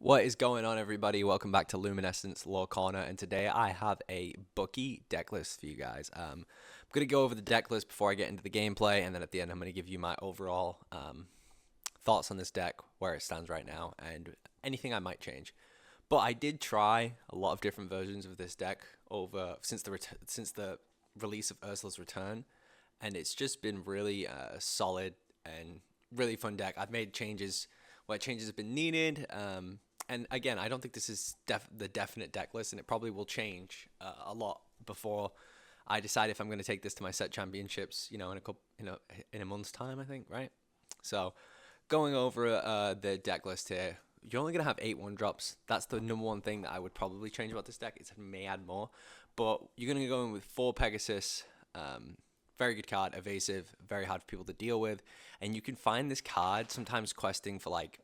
What is going on, everybody? Welcome back to Luminescence Lorcana, and today I have a Bucky deck list for you guys. I'm going to go over the deck list before I get into the gameplay, and then at the end I'm going to give you my overall thoughts on this deck, where it stands right now, and anything I might change. But I did try a lot of different versions of this deck over since the release of Ursula's Return, and it's just been really solid and really fun deck. I've made changes where changes have been needed. And again, I don't think this is the definite deck list, and it probably will change a lot before I decide if I'm going to take this to my set championships. In a month's time, I think, right? So, going over the deck list here, you're only going to have 8 1-drops. That's the number one thing that I would probably change about this deck. It may add more, but you're going to go in with 4 Pegasus. Very good card, evasive, very hard for people to deal with, and you can find this card sometimes questing for like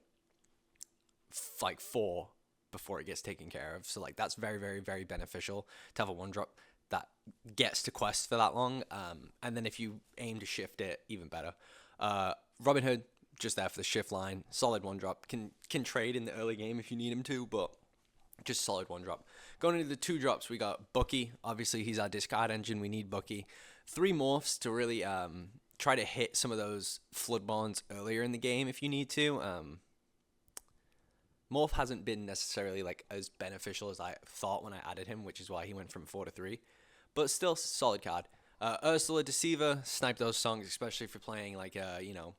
4 before it gets taken care of. So like that's very, very, very beneficial to have a 1-drop that gets to quest for that long. And then if you aim to shift it, even better. Robin Hood, just there for the shift line, solid 1-drop. Can trade in the early game if you need him to, but just solid 1-drop. Going into the 2-drops, we got Bucky. Obviously, he's our discard engine. We need Bucky. 3 morphs to really try to hit some of those flood bonds earlier in the game if you need to. Morph hasn't been necessarily like as beneficial as I thought when I added him, which is why he went from 4 to 3. But still, solid card. Ursula Deceiver, snipe those songs, especially if you're playing like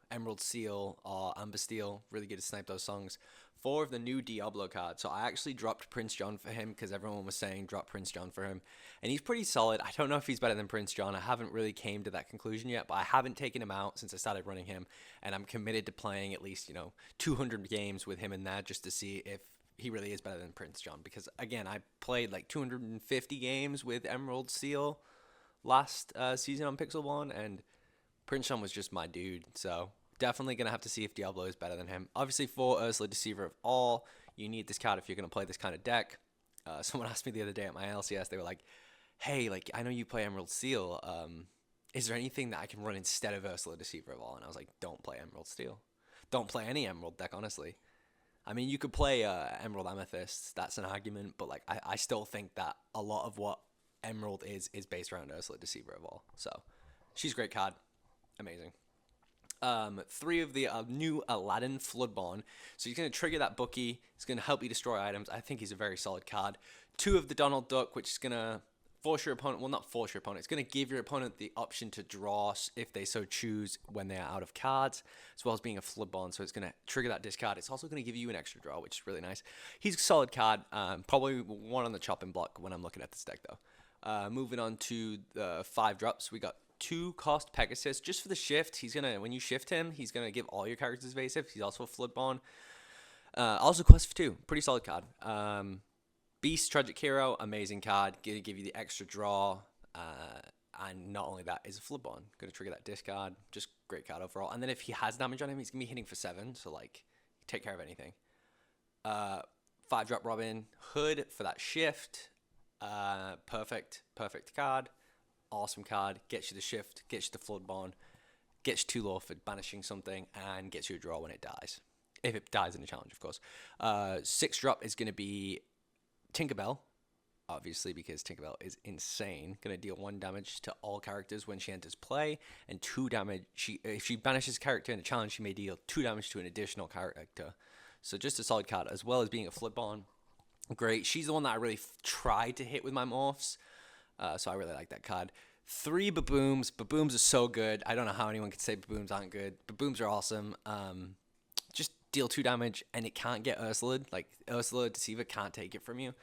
Emerald Seal or Amber Steel. Really good to snipe those songs. 4 of the new Diablo cards. So I actually dropped Prince John for him because everyone was saying drop Prince John for him, and he's pretty solid. I don't know if he's better than Prince John. I haven't really came to that conclusion yet, but I haven't taken him out since I started running him, and I'm committed to playing at least 200 games with him in there just to see if he really is better than Prince John. Because again, I played like 250 games with Emerald Seal last season on Pixel One, and Prince John was just my dude. So definitely gonna have to see if Diablo is better than him. Obviously, for Ursula Deceiver of all, you need this card if you're gonna play this kind of deck. Someone asked me the other day at my LCS, they were like, "Hey, like I know you play Emerald Steel. Is there anything that I can run instead of Ursula Deceiver of all?" And I was like, "Don't play Emerald Steel. Don't play any Emerald deck, honestly. I mean, you could play Emerald Amethyst. That's an argument, but like I still think that a lot of what Emerald is based around Ursula Deceiver of all. So she's a great card, amazing. 3 of the new Aladdin Floodborn. So he's going to trigger that Bucky. He's going to help you destroy items. I think he's a very solid card. 2 of the Donald Duck, which is going to force your opponent, well, not force your opponent, it's going to give your opponent the option to draw if they so choose when they are out of cards, as well as being a Floodborn. So it's going to trigger that discard. It's also going to give you an extra draw, which is really nice. He's a solid card. Probably one on the chopping block when I'm looking at this deck, though. Moving on to the 5 drops, we got 2 cost Pegasus just for the shift. He's gonna, when you shift him, he's gonna give all your characters evasive. He's also a Floodborn. Also quest for 2, pretty solid card. Beast Tragic Hero, amazing card. Gonna give you the extra draw, and not only that, is a Floodborn. Gonna trigger that discard. Just great card overall. And then if he has damage on him, he's gonna be hitting for 7. So like, take care of anything. 5-drop Robin Hood for that shift. Perfect card. Awesome card. Gets you the shift, gets you the Floodborn, gets you 2 lore for banishing something, and gets you a draw when it dies. If it dies in a challenge, of course. 6-drop is going to be Tinkerbell, obviously, because Tinkerbell is insane. Going to deal 1 damage to all characters when she enters play, and 2 damage. If she banishes a character in a challenge, she may deal 2 damage to an additional character. So just a solid card, as well as being a Floodborn. Great. She's the one that I really tried to hit with my morphs. So I really like that card. 3 Babooms. Babooms are so good. I don't know how anyone could say Babooms aren't good. Babooms are awesome. Just deal 2 damage, and it can't get Ursula. Like, Ursula Deceiver can't take it from you.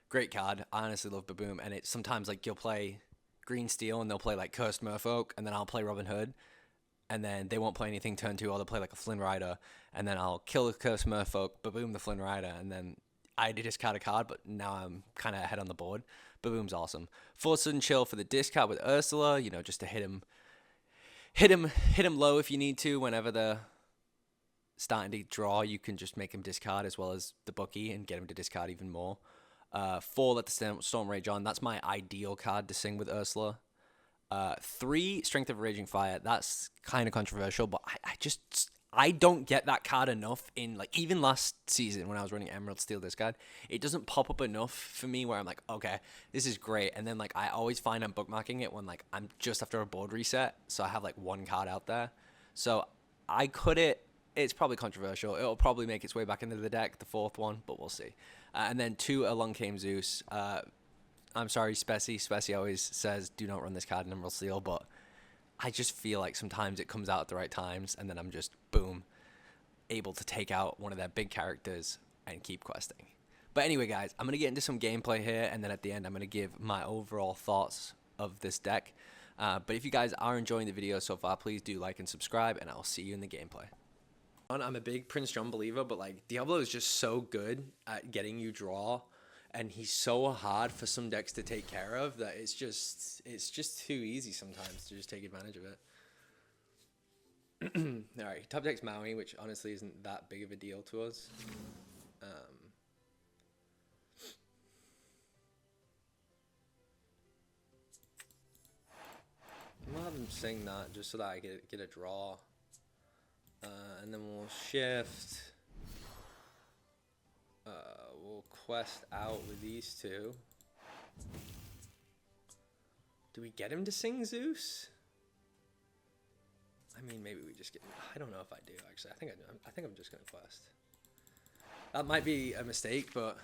Great card. I honestly love Baboom. And it's sometimes, like, you'll play Green Steel, and they'll play, like, Cursed Merfolk, and then I'll play Robin Hood. And then they won't play anything turn 2, or they'll play, like, a Flynn Rider. And then I'll kill the Cursed Merfolk, Baboom the Flynn Rider, and then I did discard a card, but now I'm kind of ahead on the board. Baboom's awesome. Force Sudden Chill for the discard with Ursula, just to hit him low if you need to. Whenever they're starting to draw, you can just make him discard as well as the Bucky and get him to discard even more. 4, Let the Storm Rage On. That's my ideal card to sing with Ursula. 3, Strength of Raging Fire. That's kind of controversial, but I don't get that card enough in, like, even last season when I was running Emerald Steel discard. It doesn't pop up enough for me where I'm like, okay, this is great. And then, like, I always find I'm bookmarking it when, like, I'm just after a board reset. So I have, like, one card out there. So I could it. It's probably controversial. It'll probably make its way back into the deck, the fourth one, but we'll see. And then 2, Along Came Zeus. I'm sorry, Spessy. Spessy always says, do not run this card in Emerald Steel, but I just feel like sometimes it comes out at the right times, and then I'm just, boom, able to take out one of their big characters and keep questing. But anyway, guys, I'm going to get into some gameplay here, and then at the end, I'm going to give my overall thoughts of this deck. But if you guys are enjoying the video so far, please do like and subscribe, and I'll see you in the gameplay. I'm a big Prince John believer, but, like, Diablo is just so good at getting you draw, and he's so hard for some decks to take care of that it's just too easy sometimes to just take advantage of it. All right, top deck's Maui, which honestly isn't that big of a deal to us. I'm gonna have him sing that just so that I get a draw, and then we'll shift. We'll quest out with these 2. Do we get him to sing Zeus? I mean, maybe we just get. I don't know if I do actually. I think I'm just gonna quest. That might be a mistake, but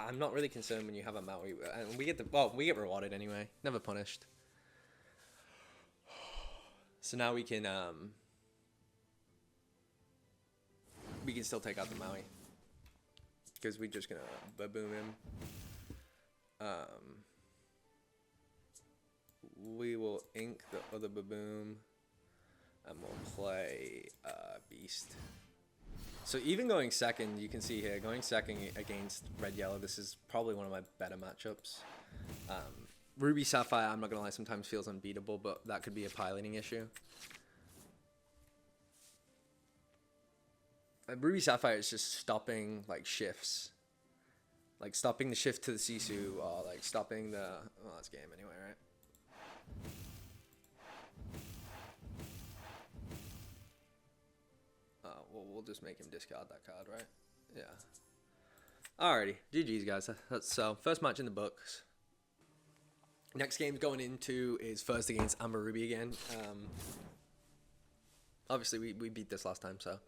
I'm not really concerned when you have a Maui, and we get rewarded anyway. Never punished. So now we can still take out the Maui. Because we're just gonna baboom him. We will ink the other baboom, and we'll play Beast. So even going second, you can see here, going second against Red Yellow, this is probably one of my better matchups. Ruby Sapphire, I'm not gonna lie, sometimes feels unbeatable, but that could be a piloting issue. Ruby Sapphire is just stopping, like, shifts. Like, stopping the shift to the Sisu, or, like, stopping the... Well, that's game anyway, right? Well, we'll just make him discard that card, right? Yeah. Alrighty. GG's, guys. So, first match in the books. Next game going into is first against Amber Ruby again. Obviously, we beat this last time, so...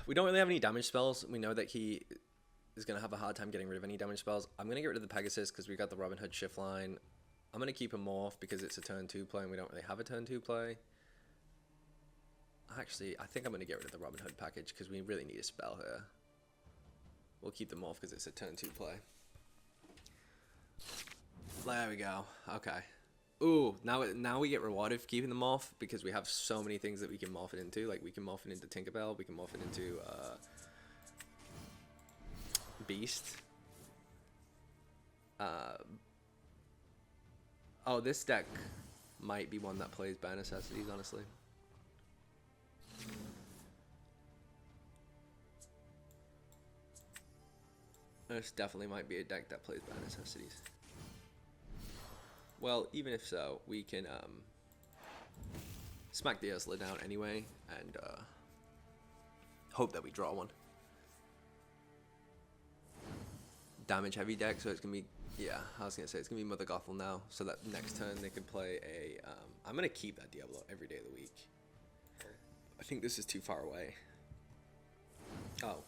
We don't really have any damage spells. We know that he is going to have a hard time getting rid of any damage spells. I'm going to get rid of the Pegasus because we got the Robin Hood shift line. I'm going to keep a Morph because it's a turn 2 play and we don't really have a turn 2 play. Actually, I think I'm going to get rid of the Robin Hood package because we really need a spell here. We'll keep the Morph because it's a turn 2 play. There we go. Okay. Ooh, now we get rewarded for keeping the Morph because we have so many things that we can morph it into. Like, we can morph it into Tinkerbell, we can morph it into Beast. Oh, this deck might be one that plays Bare Necessities, honestly. This definitely might be a deck that plays Bare Necessities. Well, even if so, we can smack the Ursula down anyway and hope that we draw one. Damage heavy deck, so it's going to be, yeah, I was going to say it's going to be Mother Gothel now, so that next turn they can play a, I'm going to keep that Diablo every day of the week. I think this is too far away. Oh,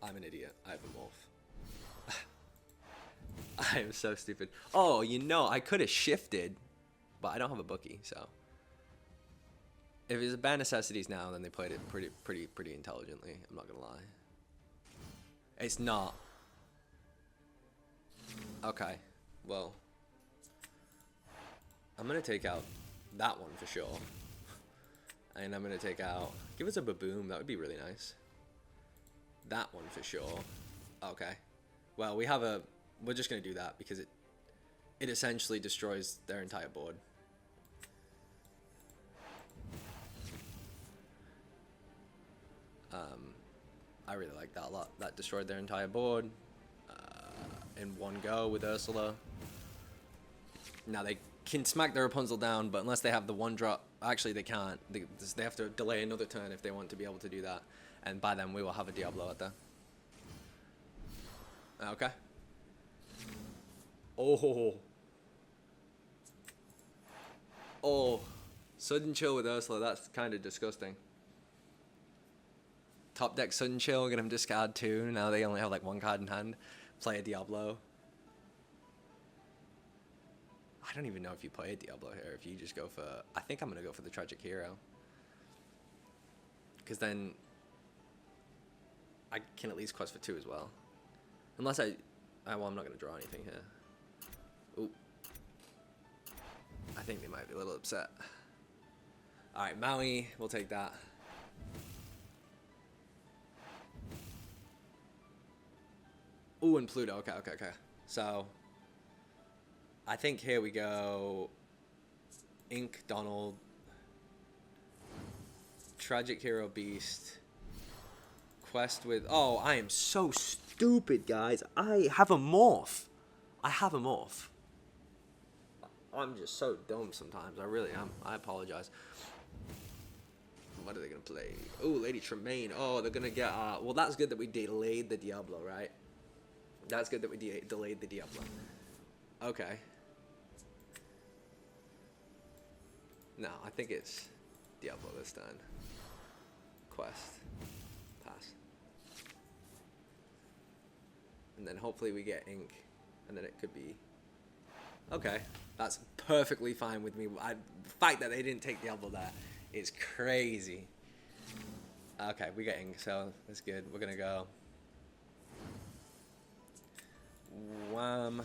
I'm an idiot. I have a Morph. I am so stupid. Oh, you know, I could have shifted, but I don't have a Bucky, so. If it's a Bare Necessities now, then they played it pretty intelligently. I'm not gonna lie. It's not. Okay, well, I'm gonna take out that one for sure, and I'm gonna take out. Give us a Baboom. That would be really nice. That one for sure. Okay. Well, we have a. We're just going to do that because it essentially destroys their entire board. I really like that a lot. That destroyed their entire board in one go with Ursula. Now they can smack the Rapunzel down, but unless they have the one drop, actually they can't. They have to delay another turn if they want to be able to do that. And by then we will have a Diablo out there. Okay. Oh. Oh. Sudden chill with Ursula, that's kind of disgusting. Top deck sudden chill, get him discard 2. Now they only have like 1 card in hand. Play a Diablo. I don't even know if you play a Diablo here. If you just go for... I think I'm going to go for the Tragic Hero. Because then... I can at least quest for 2 as well. Unless I... well, I'm not going to draw anything here. Ooh. I think they might be a little upset. Alright, Maui. We'll take that. Ooh, and Pluto. Okay. So... I think here we go. Ink, Donald, Tragic Hero Beast, quest with... Oh, I am so stupid, guys. I have a morph. I'm just so dumb sometimes. I really am. I apologize. What are they going to play? Oh, Lady Tremaine. Oh, they're going to get... well, that's good that we delayed the Diablo, right? That's good that we delayed the Diablo. Okay. No, I think it's Diablo this time. Quest. Pass. And then hopefully we get Ink. And then it could be... Okay. That's perfectly fine with me. The fact that they didn't take Diablo there is crazy. Okay, we get Ink, so that's good. We're going to go... Wham.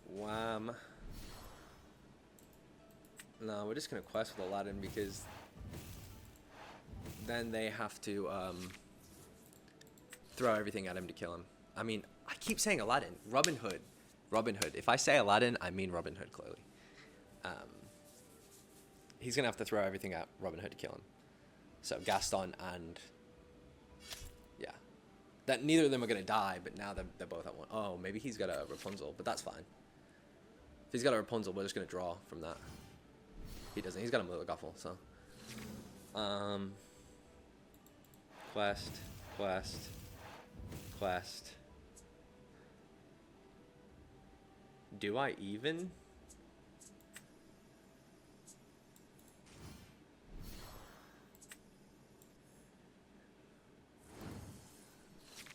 Wham. No, we're just going to quest with Aladdin because then they have to throw everything at him to kill him. I mean, I keep saying Aladdin. Robin Hood. If I say Aladdin, I mean Robin Hood, clearly. He's going to have to throw everything at Robin Hood to kill him. So Gaston and... Yeah. That neither of them are going to die, but now they're both at one. Oh, maybe he's got a Rapunzel, but that's fine. If he's got a Rapunzel, we're just going to draw from that. He doesn't. He's got a Mulligaffle, so. Quest. Do I even?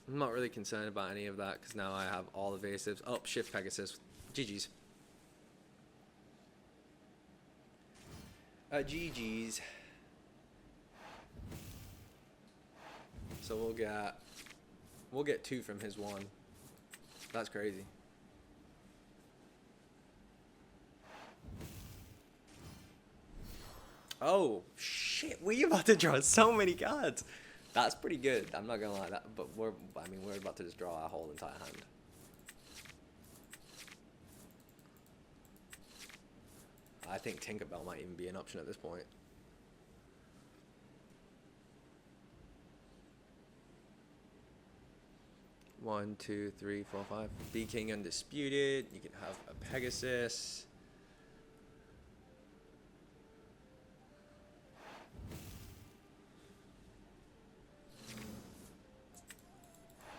I'm not really concerned about any of that because now I have all evasives. Oh, Shift Pegasus. GG's. GG's. So we'll get 2 from his 1. That's crazy. Oh shit! We're about to draw so many cards. That's pretty good. I'm not gonna lie. But we're about to just draw our whole entire hand. I think Tinkerbell might even be an option at this point. One, 2, 3, 4, 5. Bee King Undisputed. You can have a Pegasus.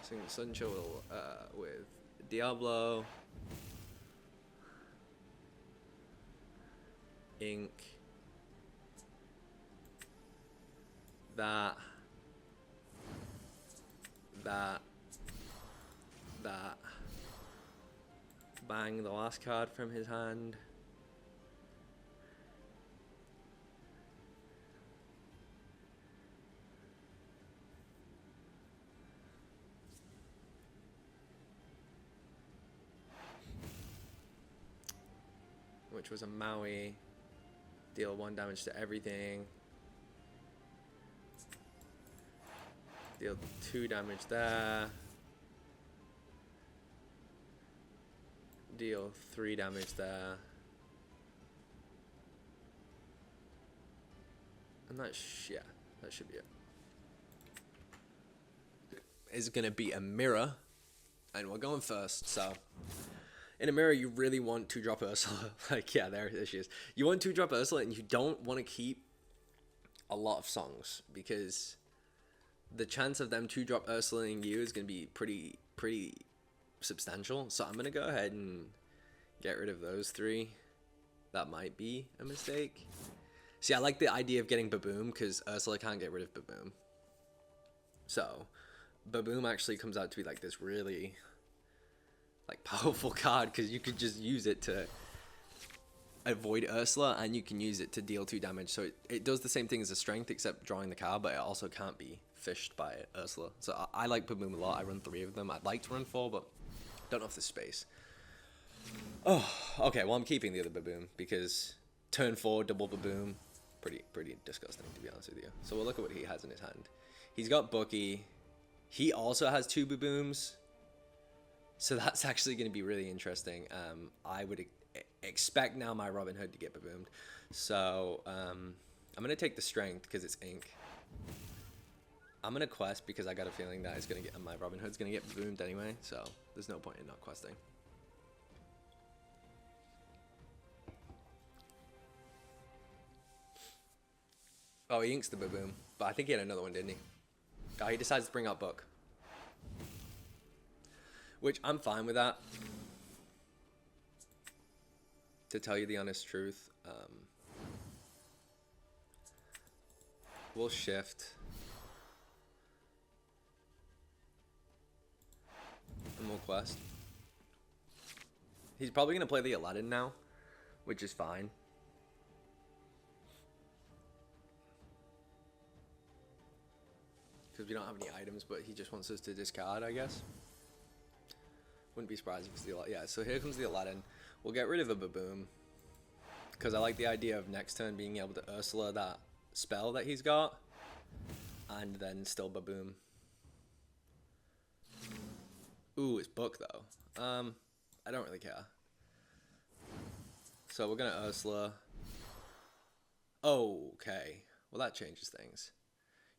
Sing Sunchill with Diablo. Ink. That. Bang the last card from his hand. Which was a Maui. Deal 1 damage to everything. Deal 2 damage there. Deal 3 damage there. And that's, yeah, that should be it. Is gonna be a mirror. And we're going first, so. in a mirror, you really want to drop Ursula. Like, yeah, there she is. You want to drop Ursula, and you don't want to keep a lot of songs, because the chance of them to drop Ursula in you is going to be pretty substantial. So I'm going to go ahead and get rid of those three. That might be a mistake. See, I like the idea of getting Baboom, because Ursula can't get rid of Baboom. So Baboom actually comes out to be like this really like powerful card, because you could just use it to avoid Ursula, and you can use it to deal 2 damage. So it does the same thing as a strength, except drawing the card, but it also can't be fished by Ursula. So I like Baboom a lot. I run 3 of them. I'd like to run 4, but don't know if there's space. Oh, okay. Well, I'm keeping the other Baboom, because turn 4 double Baboom, pretty disgusting, to be honest with you. So we'll look at what he has in his hand. He's got Bucky. He also has 2 Babooms. So that's actually going to be really interesting. I would expect now my Robin Hood to get Baboomed. So I'm going to take the strength because it's ink. I'm going to quest because I got a feeling that it's going to get my Robin Hood's going to get Baboomed anyway. So there's no point in not questing. Oh, he inks the Baboom. But I think he had another one, didn't he? Oh, he decides to bring out Buck. Which I'm fine with that. To tell you the honest truth. We'll shift. And we'll quest. He's probably going to play the Aladdin now, which is fine. Because we don't have any items, but he just wants us to discard, I guess. Wouldn't be surprised if it's the Aladdin. Yeah, so here comes the Aladdin. We'll get rid of the Baboom, because I like the idea of next turn being able to Ursula that spell that he's got, and then still Baboom. Ooh, it's Book though. I don't really care. So we're gonna Ursula. Okay, well that changes things.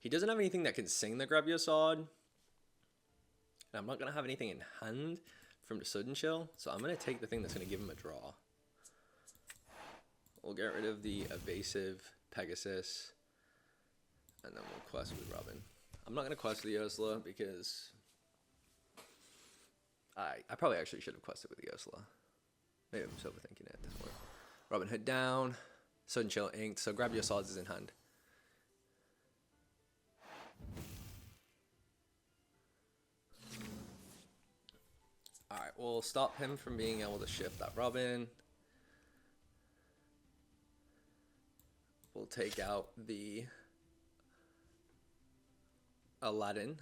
He doesn't have anything that can sing the Grab Your Sword, and I'm not gonna have anything in hand from the Sudden Chill, so I'm going to take the thing that's going to give him a draw. We'll get rid of the Evasive Pegasus, and then we'll quest with Robin. I'm not going to quest with the Ursula, because I probably actually should have quested with the Ursula. Maybe I'm just overthinking it at this point. Robin Hood down, Sudden Chill inked, so Grab Your Swords is in hand. Alright, we'll stop him from being able to shift that Robin. We'll take out the Aladdin.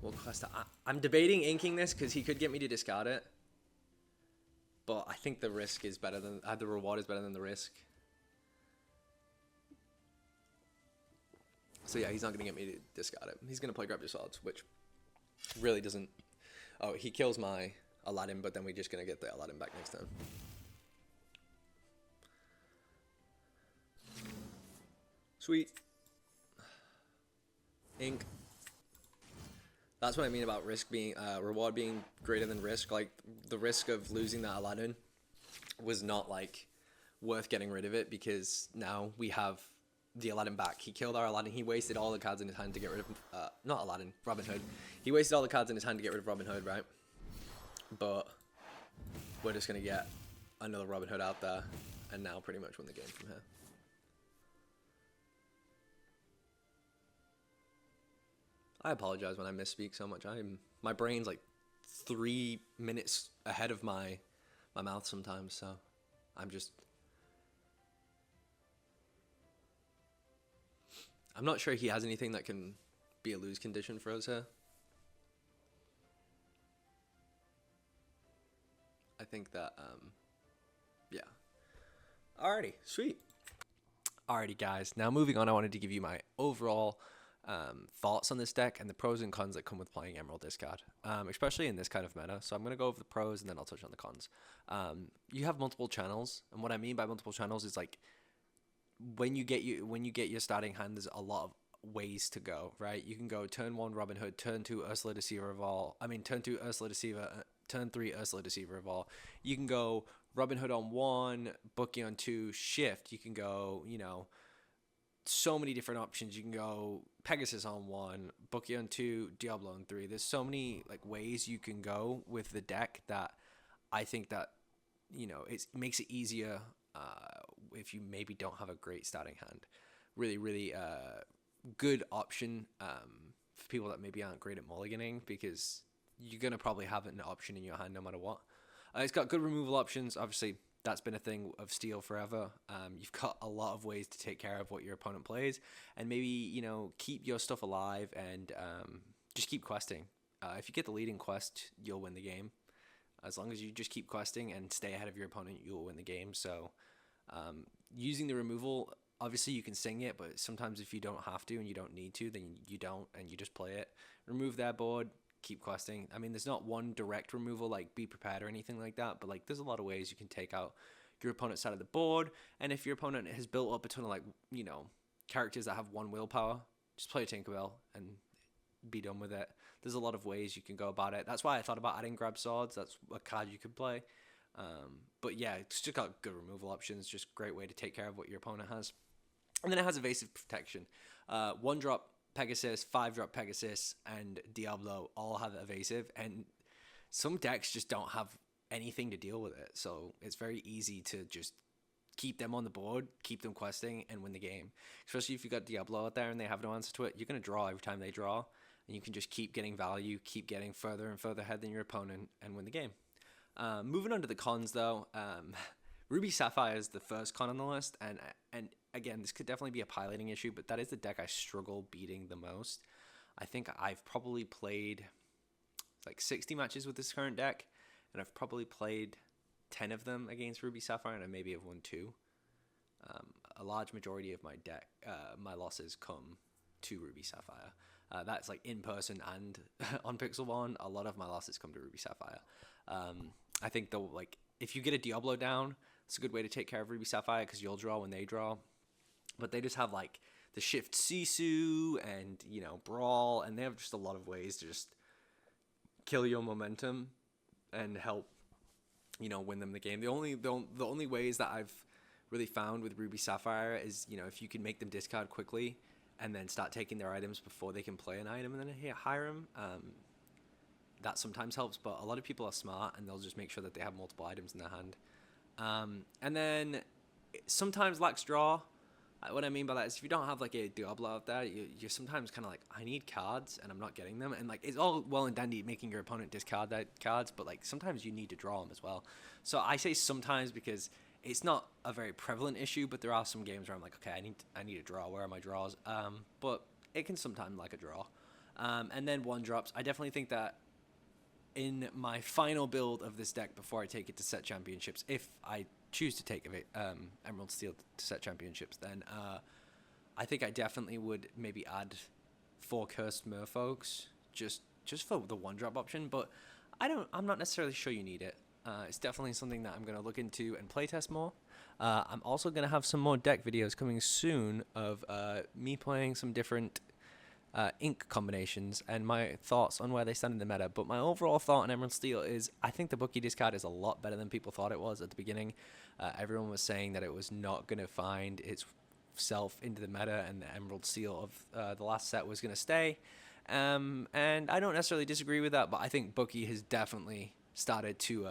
We'll quest that. I'm debating inking this because he could get me to discard it. But I think the risk is better than... the reward is better than the risk. So yeah, he's not going to get me to discard it. He's going to play Grab Your Swords, which really doesn't... Oh, he kills my Aladdin, but then we're just going to get the Aladdin back next turn. Sweet. Ink. That's what I mean about risk being, reward being greater than risk. Like, the risk of losing that Aladdin was not, like, worth getting rid of it, because now we have the Aladdin back. He killed our Aladdin. He wasted all the cards in his hand to get rid of, not Aladdin, Robin Hood. He wasted all the cards in his hand to get rid of Robin Hood, right? But we're just going to get another Robin Hood out there, and now pretty much win the game from here. I apologize when I misspeak so much. My brain's like 3 minutes ahead of my mouth sometimes, so I'm not sure he has anything that can be a lose condition for us here. I think that, yeah. Alrighty, sweet. Alrighty, guys. Now moving on, I wanted to give you my overall thoughts on this deck and the pros and cons that come with playing Emerald Discard, especially in this kind of meta. So I'm going to go over the pros and then I'll touch on the cons. You have multiple channels, and what I mean by multiple channels is, like, when you get your starting hand, there's a lot of ways to go, right? You can go turn 1 Robin Hood, turn 2 Ursula Deceiver, turn 2 Ursula Deceiver, turn 3 Ursula Deceiver Evolve. You can go Robin Hood on 1, Bucky on 2, Shift. You can go, so many different options. You can go Pegasus on 1, Bucky on 2, Diablo on 3. There's so many like ways you can go with the deck that I think that it makes it easier if you maybe don't have a great starting hand. Really, really good option for people that maybe aren't great at mulliganing, because you're gonna probably have an option in your hand no matter what. It's got good removal options. Obviously, that's been a thing of Steel forever. You've got a lot of ways to take care of what your opponent plays, and maybe keep your stuff alive and just keep questing. If you get the lead in quest, you'll win the game. As long as you just keep questing and stay ahead of your opponent, you'll win the game. So using the removal, obviously you can sing it, but sometimes if you don't have to and you don't need to, then you don't, and you just play it. Remove their board, keep questing. I mean, there's not one direct removal like be prepared or anything like that, but like there's a lot of ways you can take out your opponent's side of the board. And if your opponent has built up a ton of like characters that have 1 willpower, just play a Tinkerbell and be done with it. There's a lot of ways you can go about it. That's why I thought about adding Grab Swords. That's a card you could play. But yeah, it's just got good removal options. Just great way to take care of what your opponent has. And then it has evasive protection. 1-drop Pegasus, 5-drop Pegasus, and Diablo all have evasive. And some decks just don't have anything to deal with it. So it's very easy to just keep them on the board, keep them questing, and win the game. Especially if you got Diablo out there and they have no answer to it, you're going to draw every time they draw. And you can just keep getting value, keep getting further and further ahead than your opponent, and win the game. Moving on to the cons, though, Ruby Sapphire is the first con on the list, and again, this could definitely be a piloting issue, but that is the deck I struggle beating the most. I think I've probably played like 60 matches with this current deck, and I've probably played 10 of them against Ruby Sapphire, and I maybe have won 2. A large majority of my losses come to Ruby Sapphire. That's like in person and on Pixel One. A lot of my losses come to Ruby Sapphire. I think though, like if you get a Diablo down, it's a good way to take care of Ruby Sapphire because you'll draw when they draw. But they just have like the Shift Sisu and Brawl, and they have just a lot of ways to just kill your momentum and help win them the game. The only ways that I've really found with Ruby Sapphire is if you can make them discard quickly and then start taking their items before they can play an item and then hire them. That sometimes helps, but a lot of people are smart and they'll just make sure that they have multiple items in their hand. And then sometimes lacks draw. What I mean by that is if you don't have like a Diablo out there, you're sometimes kind of like, I need cards and I'm not getting them. And like it's all well and dandy making your opponent discard that cards, but like sometimes you need to draw them as well. So I say sometimes because it's not a very prevalent issue, but there are some games where I'm like, okay, I need a draw. Where are my draws? But it can sometimes like a draw. And then 1-drops. I definitely think that in my final build of this deck before I take it to set championships, if I choose to take Emerald Steel to set championships, then I think I definitely would maybe add 4 Cursed Merfolks just for the 1-drop option. But I'm not necessarily sure you need it. It's definitely something that I'm going to look into and playtest more. I'm also going to have some more deck videos coming soon of me playing some different ink combinations and my thoughts on where they stand in the meta. But my overall thought on Emerald Steel is I think the Bucky discard is a lot better than people thought it was at the beginning. Everyone was saying that it was not going to find itself into the meta and the Emerald Steel of the last set was going to stay. And I don't necessarily disagree with that, but I think Bucky has definitely started to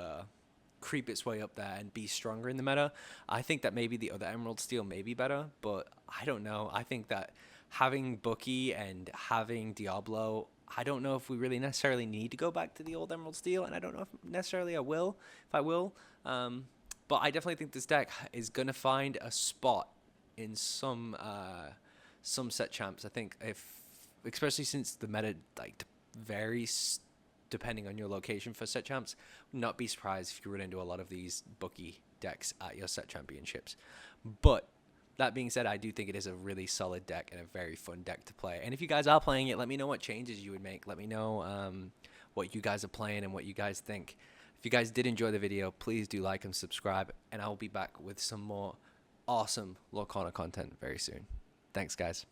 creep its way up there and be stronger in the meta. I think that maybe the other Emerald Steel may be better, but I don't know. I think that having Bucky and having Diablo, I don't know if we really necessarily need to go back to the old Emerald Steel, and I don't know if necessarily I will. But I definitely think this deck is going to find a spot in some set champs. I think especially since the meta like varies depending on your location for set champs, not be surprised if you run into a lot of these Bucky decks at your set championships. But that being said, I do think it is a really solid deck and a very fun deck to play. And if you guys are playing it, let me know what changes you would make. Let me know what you guys are playing and what you guys think. If you guys did enjoy the video, please do like and subscribe, and I will be back with some more awesome Lorcana content very soon. Thanks, guys.